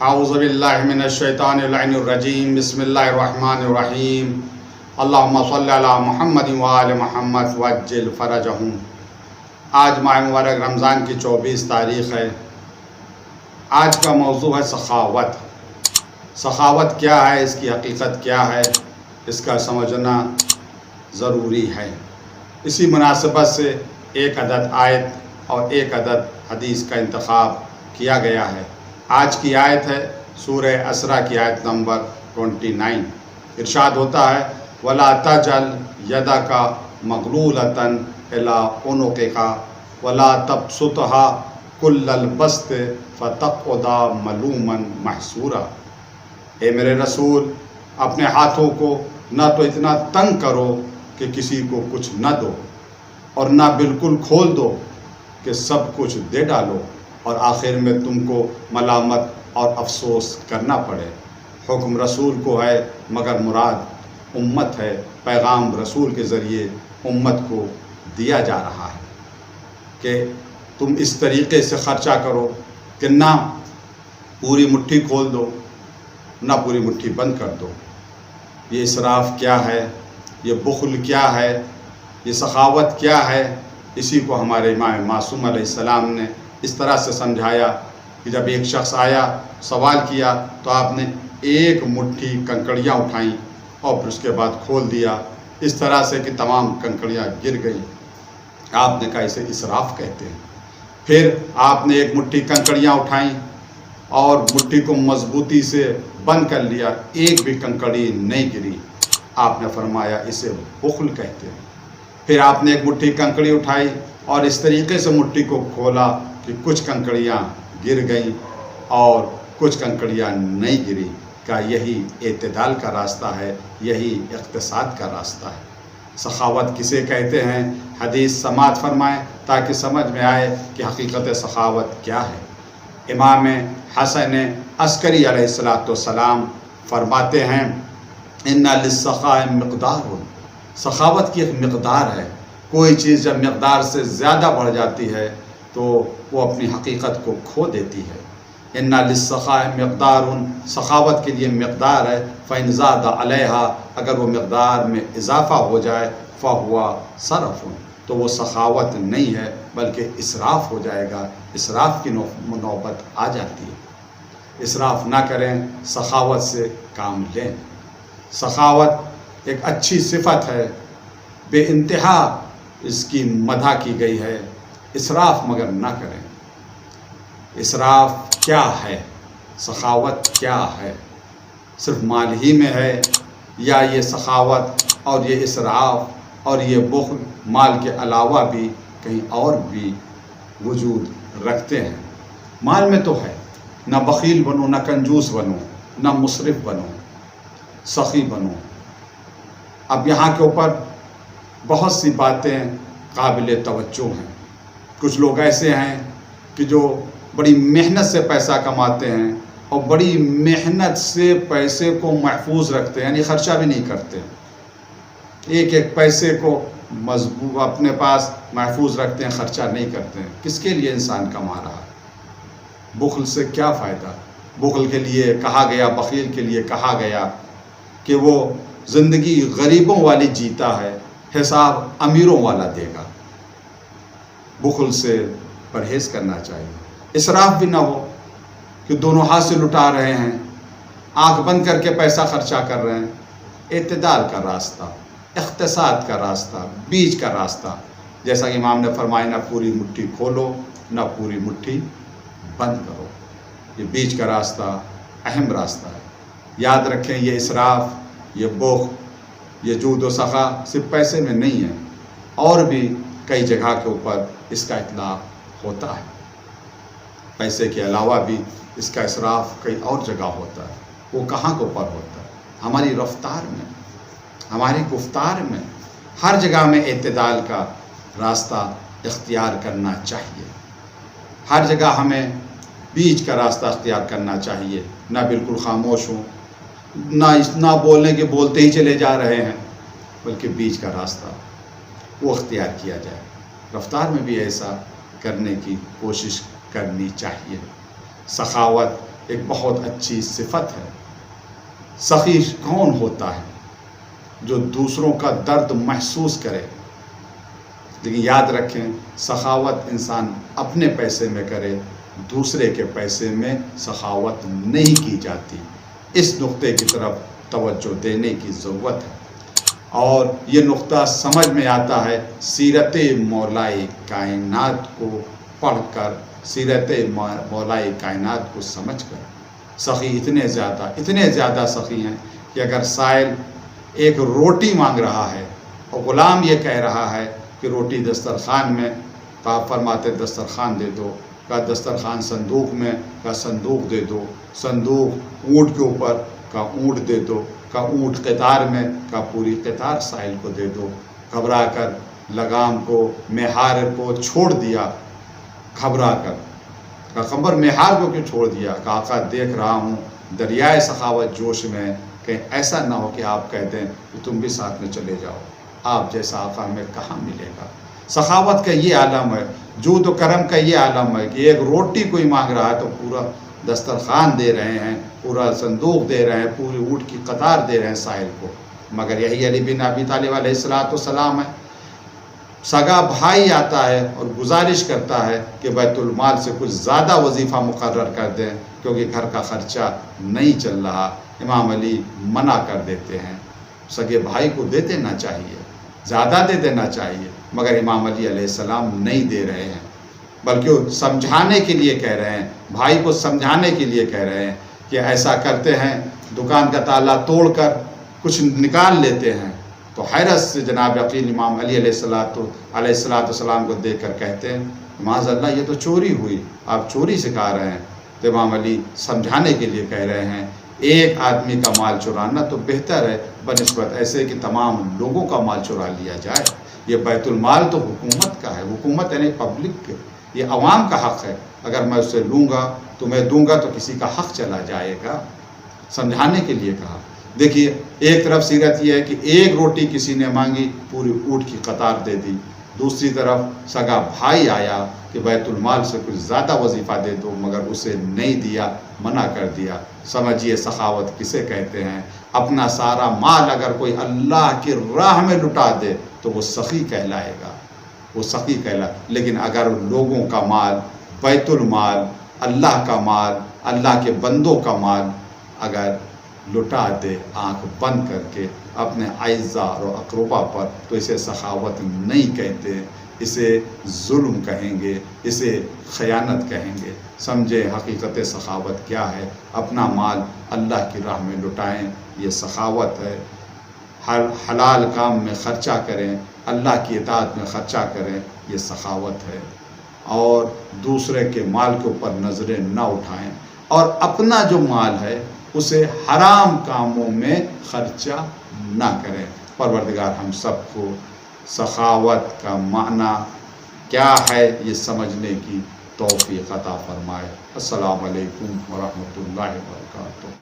اعوذ باللہ من الشیطان اللعین الرجیم بسم اللہ الرحمن الرحیم اللہم صلی علی محمد وآل محمد وعجل فرجہم۔ آج ماہ مبارک رمضان کی 24 تاریخ ہے۔ آج کا موضوع ہے سخاوت۔ سخاوت کیا ہے، اس کی حقیقت کیا ہے، اس کا سمجھنا ضروری ہے۔ اسی مناسبت سے ایک عدد آیت اور ایک عدد حدیث کا انتخاب کیا گیا ہے۔ آج کی آیت ہے سورہ اسرا کی آیت نمبر 29۔ ارشاد ہوتا ہے وَلَا تَجْعَلْ يَدَكَ مَغْلُولَةً إِلَىٰ عُنُقِكَ وَلَا تَبْسُطْهَا كُلَّ الْبَسْطِ فَتَقْعُدَ مَلُومًا مَحْسُورًا۔ اے میرے رسول، اپنے ہاتھوں کو نہ تو اتنا تنگ کرو کہ کسی کو کچھ نہ دو، اور نہ بالکل کھول دو کہ سب کچھ دے ڈالو، اور آخر میں تم کو ملامت اور افسوس کرنا پڑے۔ حکم رسول کو ہے مگر مراد امت ہے۔ پیغام رسول کے ذریعے امت کو دیا جا رہا ہے کہ تم اس طریقے سے خرچہ کرو کہ نہ پوری مٹھی کھول دو، نہ پوری مٹھی بند کر دو۔ یہ اسراف کیا ہے، یہ بخل کیا ہے، یہ سخاوت کیا ہے، اسی کو ہمارے امام معصوم علیہ السلام نے اس طرح سے سمجھایا کہ جب ایک شخص آیا سوال کیا تو آپ نے ایک مٹھی کنکڑیاں اٹھائیں اور پھر اس کے بعد کھول دیا، اس طرح سے کہ تمام کنکڑیاں گر گئیں۔ آپ نے کہا اسے اسراف کہتے ہیں۔ پھر آپ نے ایک مٹھی کنکڑیاں اٹھائیں اور مٹھی کو مضبوطی سے بند کر لیا، ایک بھی کنکڑی نہیں گری۔ آپ نے فرمایا اسے بخل کہتے ہیں۔ پھر آپ نے ایک مٹھی کنکڑی اٹھائی اور اس طریقے سے مٹھی کو کھولا کہ کچھ کنکڑیاں گر گئیں اور کچھ کنکڑیاں نہیں گری۔ کہ یہی اعتدال کا راستہ ہے، یہی اقتصاد کا راستہ ہے۔ سخاوت کسے کہتے ہیں، حدیث سماعت فرمائیں تاکہ سمجھ میں آئے کہ حقیقت سخاوت کیا ہے۔ امام حسن عسکری علیہ السلام فرماتے ہیں ان للسخاء مقدار، سخاوت کی ایک مقدار ہے۔ کوئی چیز جب مقدار سے زیادہ بڑھ جاتی ہے تو وہ اپنی حقیقت کو کھو دیتی ہے۔ ان للسخاء مقدار، سخاوت کے لیے مقدار ہے۔ فإن زاد علیہا، اگر وہ مقدار میں اضافہ ہو جائے فہو صرف، تو وہ سخاوت نہیں ہے بلکہ اسراف ہو جائے گا۔ اسراف کی نوبت آ جاتی ہے۔ اسراف نہ کریں، سخاوت سے کام لیں۔ سخاوت ایک اچھی صفت ہے، بے انتہا اس کی مدح کی گئی ہے۔ اسراف مگر نہ کریں۔ اسراف کیا ہے، سخاوت کیا ہے؟ صرف مال ہی میں ہے، یا یہ سخاوت اور یہ اسراف اور یہ بخل مال کے علاوہ بھی کہیں اور بھی وجود رکھتے ہیں؟ مال میں تو ہے، نہ بخیل بنو، نہ کنجوس بنو، نہ مسرف بنو، سخی بنو۔ اب یہاں کے اوپر بہت سی باتیں قابل توجہ ہیں۔ کچھ لوگ ایسے ہیں کہ جو بڑی محنت سے پیسہ کماتے ہیں اور بڑی محنت سے پیسے کو محفوظ رکھتے ہیں، یعنی خرچہ بھی نہیں کرتے، ایک ایک پیسے کو اپنے پاس محفوظ رکھتے ہیں، خرچہ نہیں کرتے ہیں۔ کس کے لیے انسان کما رہا ہے؟ بخل سے کیا فائدہ؟ بخل کے لیے کہا گیا، بخیل کے لیے کہا گیا کہ وہ زندگی غریبوں والی جیتا ہے، حساب امیروں والا دے گا۔ بخل سے پرہیز کرنا چاہیے۔ اسراف بھی نہ ہو کہ دونوں ہاتھ سے لٹا رہے ہیں، آنکھ بند کر کے پیسہ خرچہ کر رہے ہیں۔ اعتدال کا راستہ، اقتصاد کا راستہ، بیچ کا راستہ، جیسا کہ امام نے فرمایا نہ پوری مٹھی کھولو، نہ پوری مٹھی بند کرو۔ یہ بیچ کا راستہ اہم راستہ ہے۔ یاد رکھیں یہ اسراف، یہ بخل، یہ جود و سخا صرف پیسے میں نہیں ہے، اور بھی کئی جگہ کے اوپر اس کا اطلاق ہوتا ہے۔ پیسے کے علاوہ بھی اس کا اسراف کئی اور جگہ ہوتا ہے۔ وہ کہاں کے اوپر ہوتا ہے؟ ہماری رفتار میں، ہماری گفتار میں، ہر جگہ میں اعتدال کا راستہ اختیار کرنا چاہیے۔ ہر جگہ ہمیں بیچ کا راستہ اختیار کرنا چاہیے، نہ بالکل خاموش ہوں، نہ بولنے کے بولتے ہی چلے جا رہے ہیں، بلکہ بیچ کا راستہ وہ اختیار کیا جائے۔ رفتار میں بھی ایسا کرنے کی کوشش کرنی چاہیے۔ سخاوت ایک بہت اچھی صفت ہے۔ سخی کون ہوتا ہے؟ جو دوسروں کا درد محسوس کرے۔ لیکن یاد رکھیں، سخاوت انسان اپنے پیسے میں کرے، دوسرے کے پیسے میں سخاوت نہیں کی جاتی۔ اس نقطے کی طرف توجہ دینے کی ضرورت ہے، اور یہ نقطہ سمجھ میں آتا ہے سیرت مولائے کائنات کو پڑھ کر، سیرت مولائے کائنات کو سمجھ کر۔ سخی اتنے زیادہ سخی ہیں کہ اگر سائل ایک روٹی مانگ رہا ہے اور غلام یہ کہہ رہا ہے کہ روٹی دسترخوان میں، تو آپ فرماتے دسترخوان دے دو، کا دسترخوان صندوق میں، کا صندوق دے دو، صندوق اونٹ کے اوپر، کا اونٹ دے دو، کا اونٹ قطار میں، کا پوری قطار سائل کو دے دو۔ گھبرا کر لگام کو، مہار کو چھوڑ دیا، گھبرا کر کا خبر مہار کو کیوں چھوڑ دیا؟ کہ آقا دیکھ رہا ہوں دریائے سخاوت جوش میں، کہ ایسا نہ ہو کہ آپ کہہ دیں کہ تم بھی ساتھ میں چلے جاؤ، آپ جیسا آقا ہمیں کہاں ملے گا۔ سخاوت کا یہ عالم ہے، جود و کرم کا یہ عالم ہے کہ ایک روٹی کوئی مانگ رہا ہے تو پورا دسترخوان دے رہے ہیں، پورا صندوق دے رہے ہیں، پوری اونٹ کی قطار دے رہے ہیں سائل کو۔ مگر یہی علی بن ابی طالب علیہ السلام ہے، سگا بھائی آتا ہے اور گزارش کرتا ہے کہ بیت المال سے کچھ زیادہ وظیفہ مقرر کر دیں کیونکہ گھر کا خرچہ نہیں چل رہا۔ امام علی منع کر دیتے ہیں، سگے بھائی کو دے دینا چاہیے، زیادہ دے دینا چاہیے، مگر امام علی علیہ السلام نہیں دے رہے ہیں، بلکہ سمجھانے کے لیے کہہ رہے ہیں، بھائی کو سمجھانے کے لیے کہہ رہے ہیں کہ ایسا کرتے ہیں دکان کا تالا توڑ کر کچھ نکال لیتے ہیں۔ تو حیرت سے جناب یقین امام علی علیہ السلام کو دیکھ کر کہتے ہیں معاذ اللہ یہ تو چوری ہوئی، آپ چوری سکھا رہے ہیں۔ تو امام علی سمجھانے کے لیے کہہ رہے ہیں ایک آدمی کا مال چرانا تو بہتر ہے بنسبت ایسے کہ تمام لوگوں کا مال چرا لیا جائے۔ یہ بیت المال تو حکومت کا ہے، حکومت یعنی پبلک کے، یہ عوام کا حق ہے، اگر میں اسے لوں گا تو میں دوں گا تو کسی کا حق چلا جائے گا۔ سمجھانے کے لیے کہا۔ دیکھیے ایک طرف سیرت یہ ہے کہ ایک روٹی کسی نے مانگی، پوری اونٹ کی قطار دے دی، دوسری طرف سگا بھائی آیا کہ بیت المال سے کچھ زیادہ وظیفہ دے دو، مگر اسے نہیں دیا، منع کر دیا۔ سمجھیے سخاوت کسے کہتے ہیں؟ اپنا سارا مال اگر کوئی اللہ کی راہ میں لٹا دے تو وہ سخی کہلائے گا، وہ سخی کہلائے۔ لیکن اگر لوگوں کا مال، بیت المال، اللہ کا مال، اللہ کے بندوں کا مال اگر لٹا دے آنکھ بند کر کے اپنے اعزاء اور اقربا پر، تو اسے سخاوت نہیں کہتے، اسے ظلم کہیں گے، اسے خیانت کہیں گے۔ سمجھے حقیقت سخاوت کیا ہے؟ اپنا مال اللہ کی راہ میں لٹائیں، یہ سخاوت ہے۔ ہر حلال کام میں خرچہ کریں، اللہ کی اطاعت میں خرچہ کریں، یہ سخاوت ہے۔ اور دوسرے کے مال کے اوپر نظریں نہ اٹھائیں، اور اپنا جو مال ہے اسے حرام کاموں میں خرچہ نہ کریں۔ پروردگار ہم سب کو سخاوت کا معنی کیا ہے یہ سمجھنے کی توفیق عطا فرمائے۔ السلام علیکم ورحمۃ اللہ وبرکاتہ۔